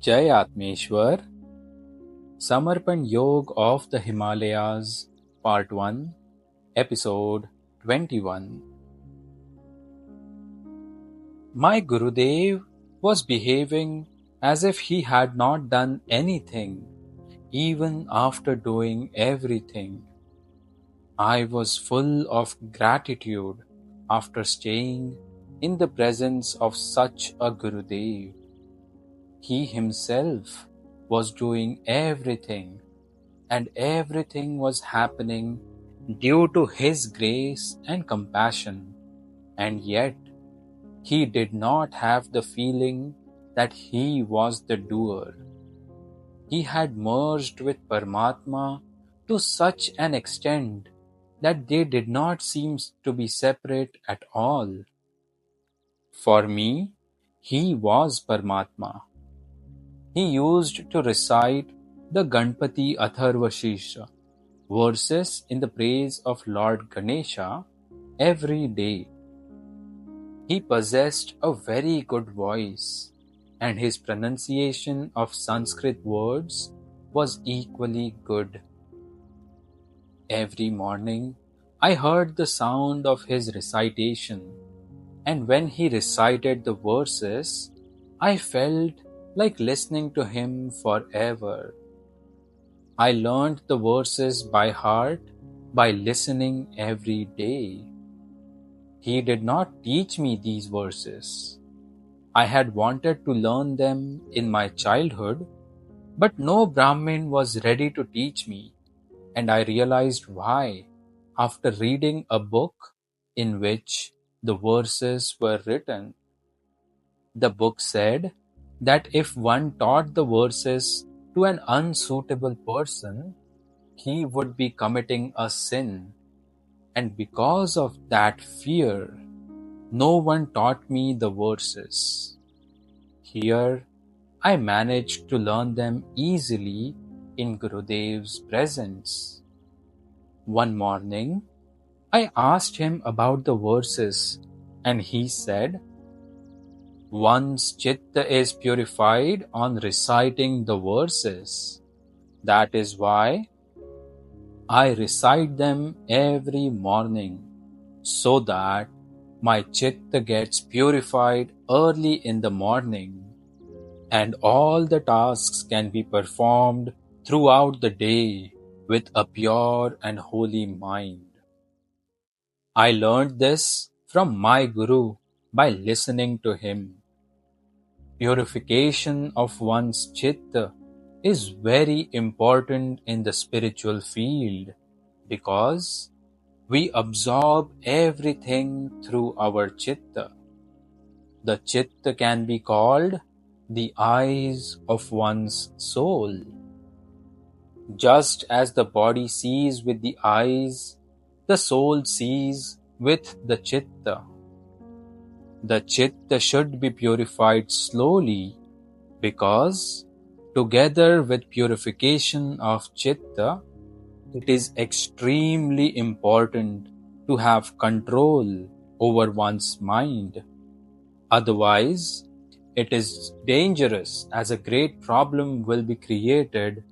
Jai Atmeshwar, Samarpan Yog of the Himalayas, Part 1, Episode 21. My Gurudev was behaving as if he had not done anything, even after doing everything. I was full of gratitude after staying in the presence of such a Gurudev. He himself was doing everything, and everything was happening due to his grace and compassion, and yet he did not have the feeling that he was the doer. He had merged with Paramatma to such an extent that they did not seem to be separate at all. For me, he was Paramatma. He used to recite the Ganpati Atharva Shirša verses in the praise of Lord Ganesha every day. He possessed a very good voice, and his pronunciation of Sanskrit words was equally good. Every morning, I heard the sound of his recitation, and when he recited the verses, I felt like listening to him forever. I learned the verses by heart by listening every day. He did not teach me these verses. I had wanted to learn them in my childhood, but no Brahmin was ready to teach me, and I realized why after reading a book in which the verses were written. The book said that if one taught the verses to an unsuitable person, he would be committing a sin, and because of that fear, no one taught me the verses. Here, I managed to learn them easily in Gurudev's presence. One morning, I asked him about the verses, and he said, "One's chitta is purified on reciting the verses. That is why I recite them every morning, so that my chitta gets purified early in the morning, and all the tasks can be performed throughout the day with a pure and holy mind." I learned this from my Guru by listening to him. Purification of one's chitta is very important in the spiritual field because we absorb everything through our chitta. The chitta can be called the eyes of one's soul. Just as the body sees with the eyes, the soul sees with the chitta. The chitta should be purified slowly because, together with purification of chitta, it is extremely important to have control over one's mind. Otherwise, it is dangerous, as a great problem will be created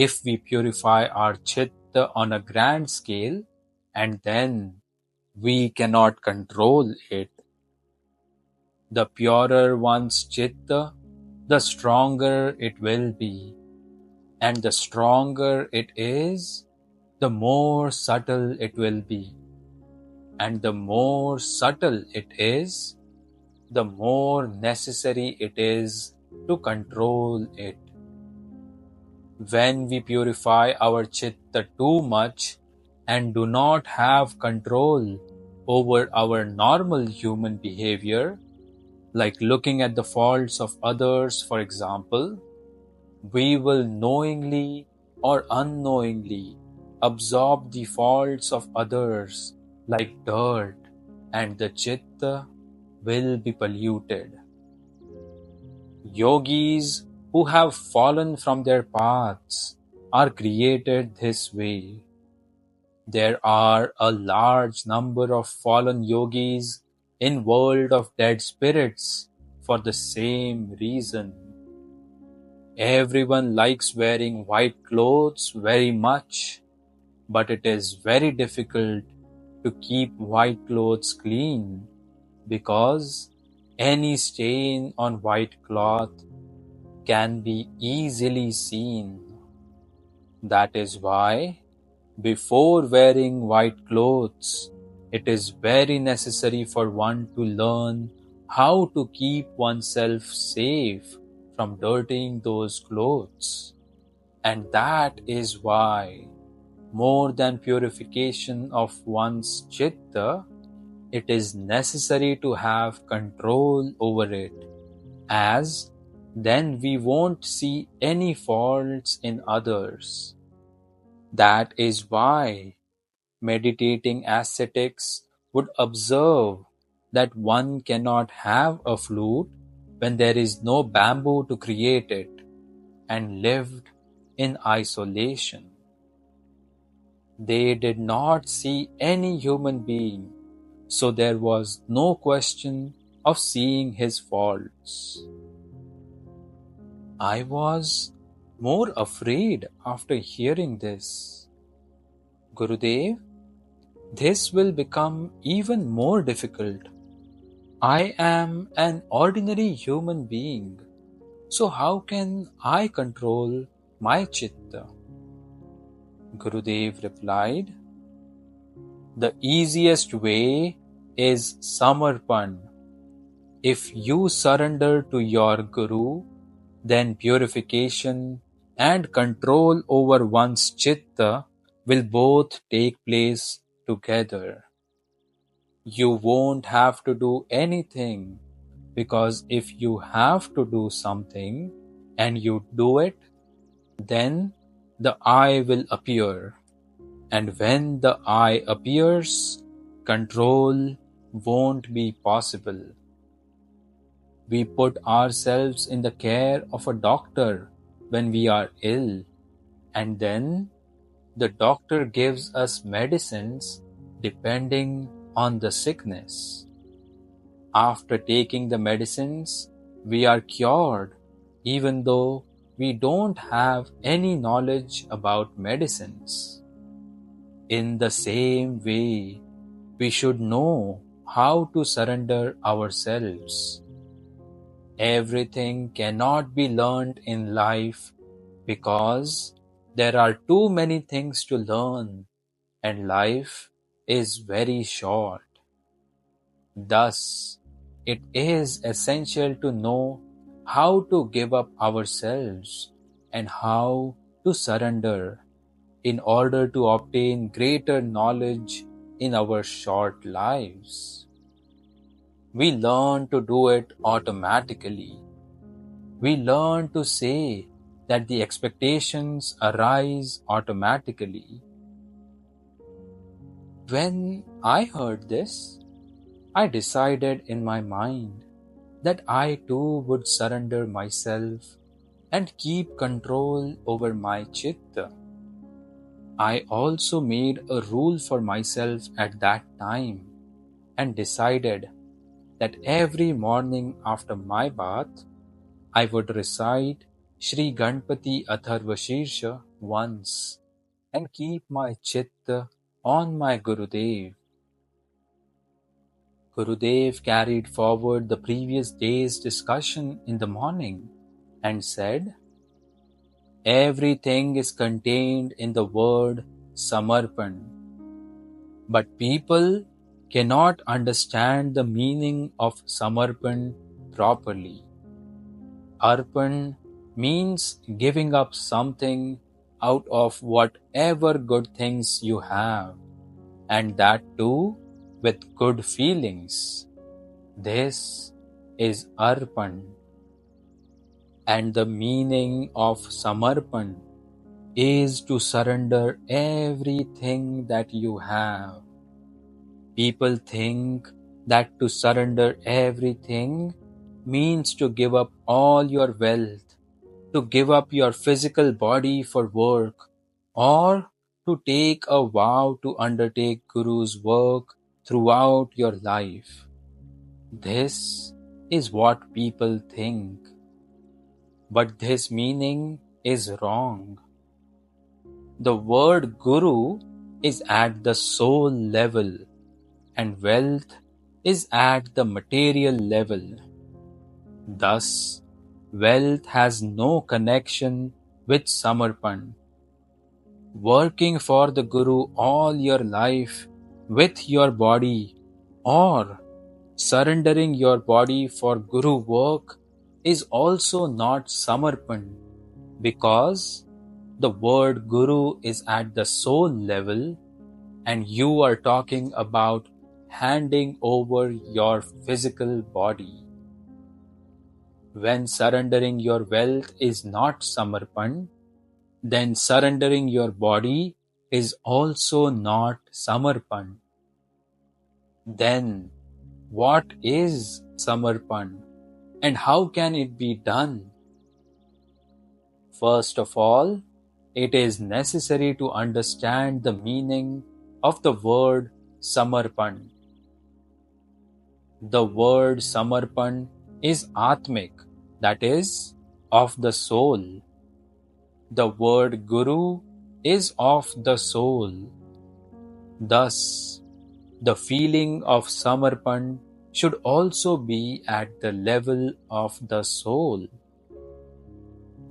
if we purify our chitta on a grand scale and then we cannot control it. The purer one's chitta, the stronger it will be. And the stronger it is, the more subtle it will be. And the more subtle it is, the more necessary it is to control it. When we purify our chitta too much and do not have control over our normal human behavior, like looking at the faults of others, for example, we will knowingly or unknowingly absorb the faults of others like dirt, and the chitta will be polluted. Yogis who have fallen from their paths are created this way. There are a large number of fallen yogis in world of dead spirits for the same reason. Everyone likes wearing white clothes very much, but it is very difficult to keep white clothes clean because any stain on white cloth can be easily seen. That is why, before wearing white clothes, it is very necessary for one to learn how to keep oneself safe from dirtying those clothes. And that is why, more than purification of one's chitta, it is necessary to have control over it, as then we won't see any faults in others. That is why meditating ascetics would observe that one cannot have a flute when there is no bamboo to create it, and lived in isolation. They did not see any human being, so there was no question of seeing his faults. I was more afraid after hearing this. Gurudev, this will become even more difficult. I am an ordinary human being, so how can I control my chitta? Gurudev replied, the easiest way is Samarpan. If you surrender to your Guru, then purification and control over one's chitta will both take place together. You won't have to do anything, because if you have to do something and you do it, then the I will appear. And when the I appears, control won't be possible. We put ourselves in the care of a doctor when we are ill, and then the doctor gives us medicines depending on the sickness. After taking the medicines, we are cured, even though we don't have any knowledge about medicines. In the same way, we should know how to surrender ourselves. Everything cannot be learned in life because there are too many things to learn, and life is very short. Thus, it is essential to know how to give up ourselves and how to surrender in order to obtain greater knowledge in our short lives. We learn to do it automatically. We learn to say that the expectations arise automatically. When I heard this, I decided in my mind that I too would surrender myself and keep control over my chitta. I also made a rule for myself at that time and decided that every morning after my bath, I would recite Shri Ganpati Atharvashirsha once and keep my chitta on my Gurudev. Gurudev carried forward the previous day's discussion in the morning and said, everything is contained in the word Samarpan, but people cannot understand the meaning of Samarpan properly. Arpan means giving up something out of whatever good things you have, and that too with good feelings. This is Arpan. And the meaning of Samarpan is to surrender everything that you have. People think that to surrender everything means to give up all your wealth, to give up your physical body for work, or to take a vow to undertake Guru's work throughout your life. This is what people think. But this meaning is wrong. The word guru is at the soul level and wealth is at the material level. Thus, wealth has no connection with Samarpan. Working for the Guru all your life with your body or surrendering your body for Guru work is also not Samarpan because the word Guru is at the soul level and you are talking about handing over your physical body. When surrendering your wealth is not Samarpan, then surrendering your body is also not Samarpan. Then what is Samarpan and how can it be done? First of all, it is necessary to understand the meaning of the word Samarpan. The word Samarpan is Atmik, that is, of the soul. The word Guru is of the soul. Thus, the feeling of Samarpan should also be at the level of the soul.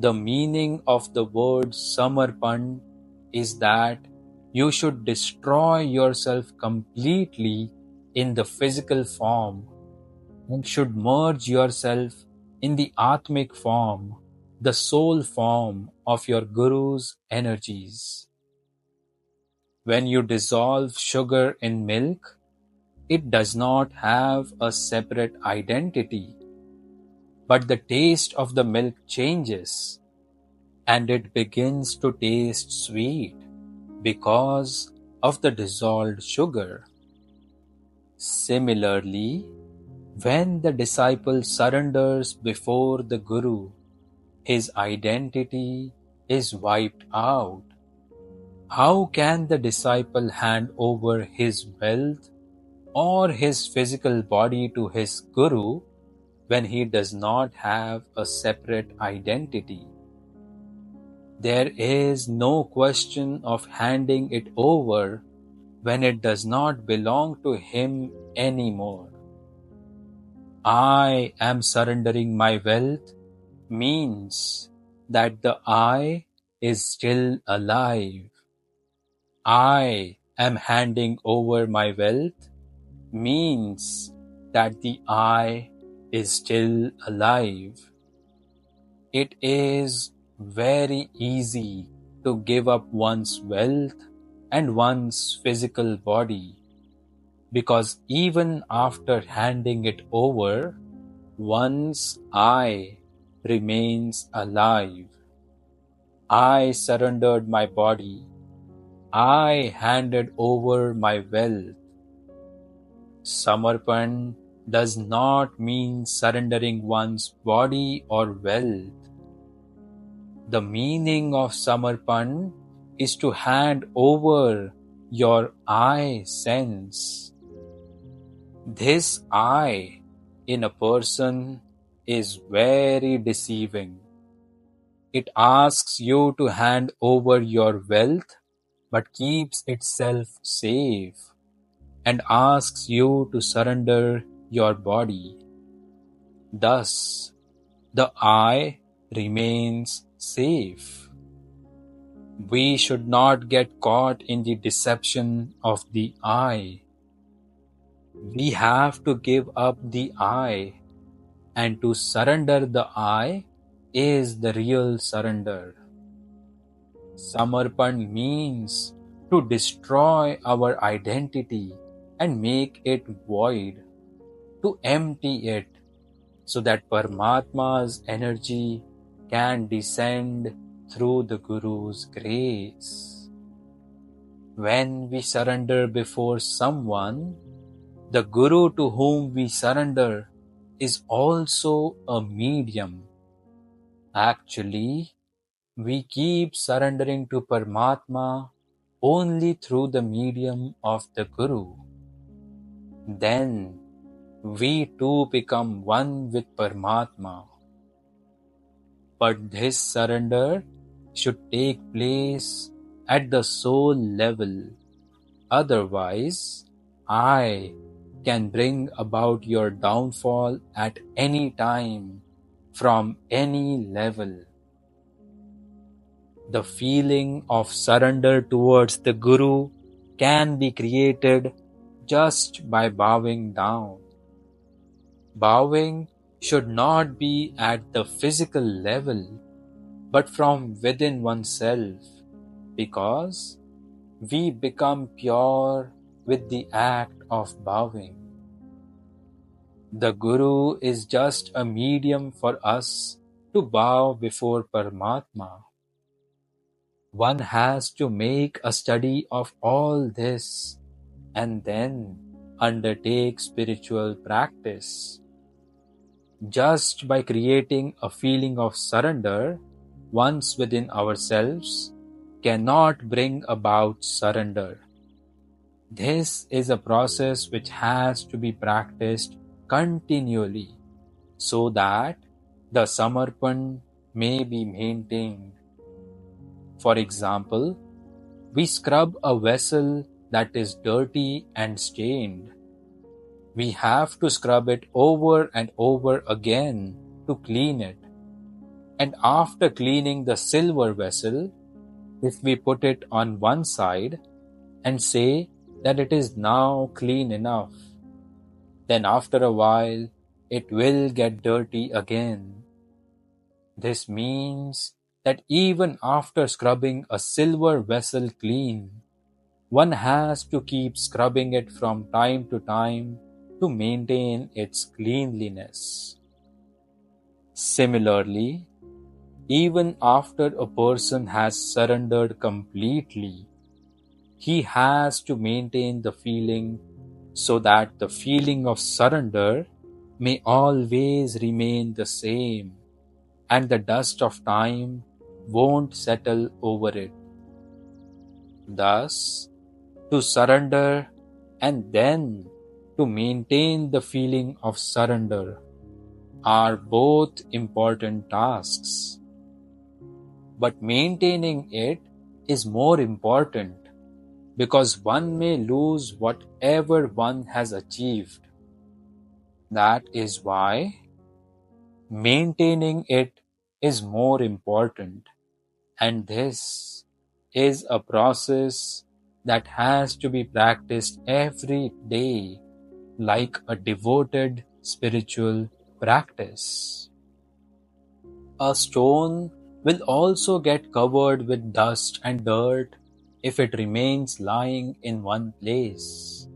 The meaning of the word Samarpan is that you should destroy yourself completely in the physical form and should merge yourself in the Atmic form, the soul form of your Guru's energies. When you dissolve sugar in milk, it does not have a separate identity, but the taste of the milk changes and it begins to taste sweet because of the dissolved sugar. Similarly, when the disciple surrenders before the Guru, his identity is wiped out. How can the disciple hand over his wealth or his physical body to his Guru when he does not have a separate identity? There is no question of handing it over when it does not belong to him anymore. I am surrendering my wealth means that the I is still alive. I am handing over my wealth means that the I is still alive. It is very easy to give up one's wealth and one's physical body because even after handing it over, one's I remains alive. I surrendered my body. I handed over my wealth. Samarpan does not mean surrendering one's body or wealth. The meaning of Samarpan is to hand over your I sense. This I in a person is very deceiving. It asks you to hand over your wealth but keeps itself safe and asks you to surrender your body. Thus, the I remains safe. We should not get caught in the deception of the I. We have to give up the I, and to surrender the I is the real surrender. Samarpan means to destroy our identity and make it void, to empty it so that Paramatma's energy can descend through the Guru's grace. When we surrender before someone, the Guru to whom we surrender is also a medium. Actually, we keep surrendering to Paramatma only through the medium of the Guru. Then we too become one with Paramatma. But this surrender should take place at the soul level. Otherwise, I can bring about your downfall at any time, from any level. The feeling of surrender towards the Guru can be created just by bowing down. Bowing should not be at the physical level, but from within oneself, because we become pure with the act of bowing. The Guru is just a medium for us to bow before Paramatma. One has to make a study of all this and then undertake spiritual practice. Just by creating a feeling of surrender once within ourselves cannot bring about surrender. This is a process which has to be practiced continually so that the Samarpan may be maintained. For example, we scrub a vessel that is dirty and stained. We have to scrub it over and over again to clean it. And after cleaning the silver vessel, if we put it on one side and say that it is now clean enough, then after a while it will get dirty again. This means that even after scrubbing a silver vessel clean, one has to keep scrubbing it from time to time to maintain its cleanliness. Similarly, even after a person has surrendered completely, he has to maintain the feeling so that the feeling of surrender may always remain the same and the dust of time won't settle over it. Thus, to surrender and then to maintain the feeling of surrender are both important tasks. But maintaining it is more important because one may lose whatever one has achieved. That is why maintaining it is more important, and this is a process that has to be practiced every day like a devoted spiritual practice. A stone will also get covered with dust and dirt if it remains lying in one place.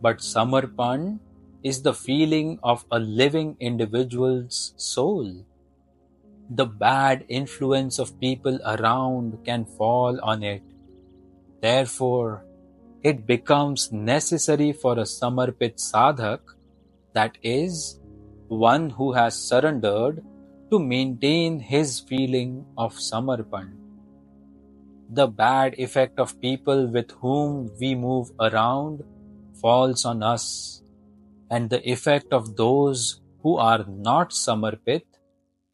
But Samarpan is the feeling of a living individual's soul. The bad influence of people around can fall on it. Therefore, it becomes necessary for a Samarpit sadhak, that is, one who has surrendered, to maintain his feeling of Samarpan. The bad effect of people with whom we move around falls on us, and the effect of those who are not Samarpit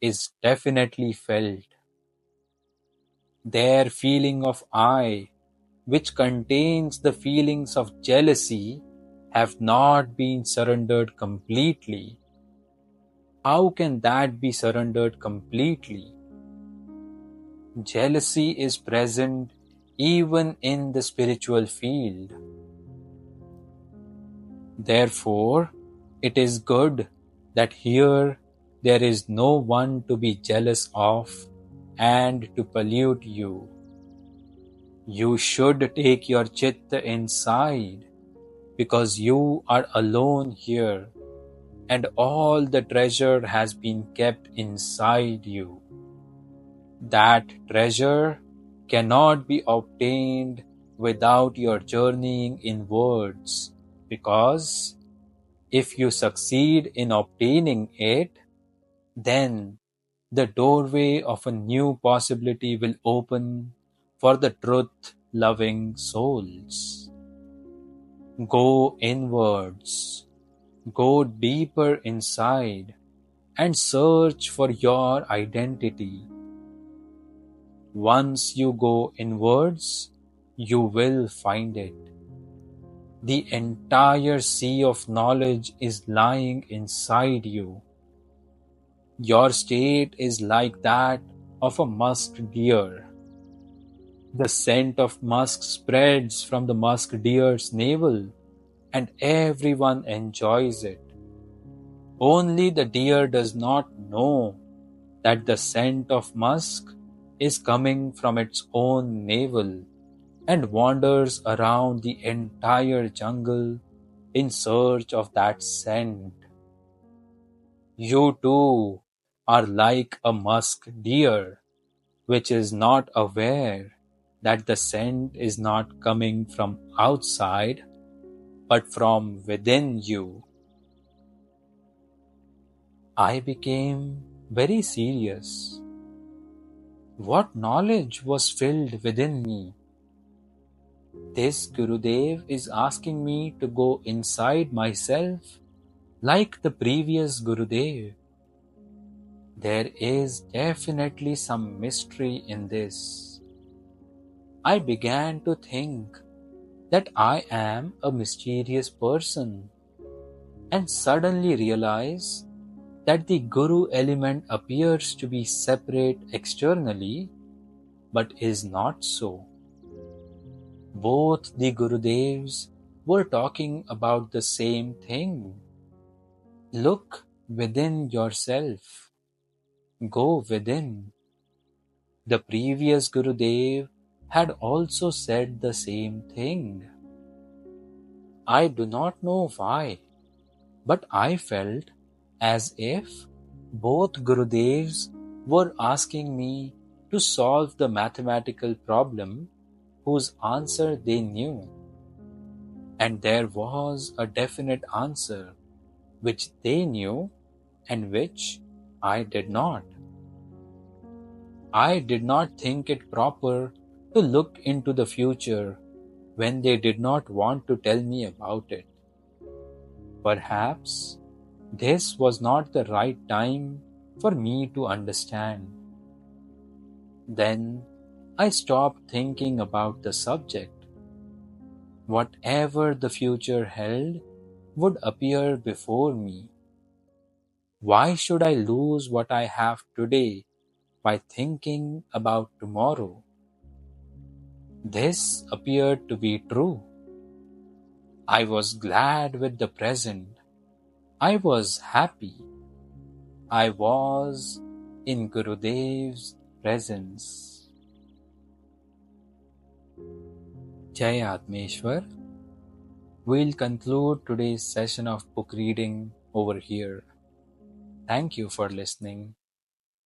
is definitely felt. Their feeling of I, which contains the feelings of jealousy, have not been surrendered completely. How can that be surrendered completely? Jealousy is present even in the spiritual field. Therefore, it is good that here there is no one to be jealous of and to pollute you. You should take your chitta inside because you are alone here and all the treasure has been kept inside you. That treasure cannot be obtained without your journeying inwards, because if you succeed in obtaining it, then the doorway of a new possibility will open for the truth-loving souls. Go inwards, go deeper inside, and search for your identity. Once you go inwards, you will find it. The entire sea of knowledge is lying inside you. Your state is like that of a musk deer. The scent of musk spreads from the musk deer's navel, and everyone enjoys it. Only the deer does not know that the scent of musk is coming from its own navel and wanders around the entire jungle in search of that scent. You too are like a musk deer, which is not aware that the scent is not coming from outside but from within you. I became very serious. What knowledge was filled within me? This Gurudev is asking me to go inside myself like the previous Gurudev. There is definitely some mystery in this. I began to think that I am a mysterious person and suddenly realize that the Guru element appears to be separate externally but is not so. Both the Gurudevs were talking about the same thing. Look within yourself. Go within. The previous Gurudev had also said the same thing. I do not know why, but I felt as if both Gurudevs were asking me to solve the mathematical problem whose answer they knew. And there was a definite answer which they knew and which I did not. I did not think it proper to look into the future when they did not want to tell me about it. Perhaps this was not the right time for me to understand. Then I stopped thinking about the subject. Whatever the future held would appear before me. Why should I lose what I have today by thinking about tomorrow? This appeared to be true. I was glad with the present. I was happy. I was in Gurudev's presence. Jai Atmeshwar. We'll conclude today's session of book reading over here. Thank you for listening.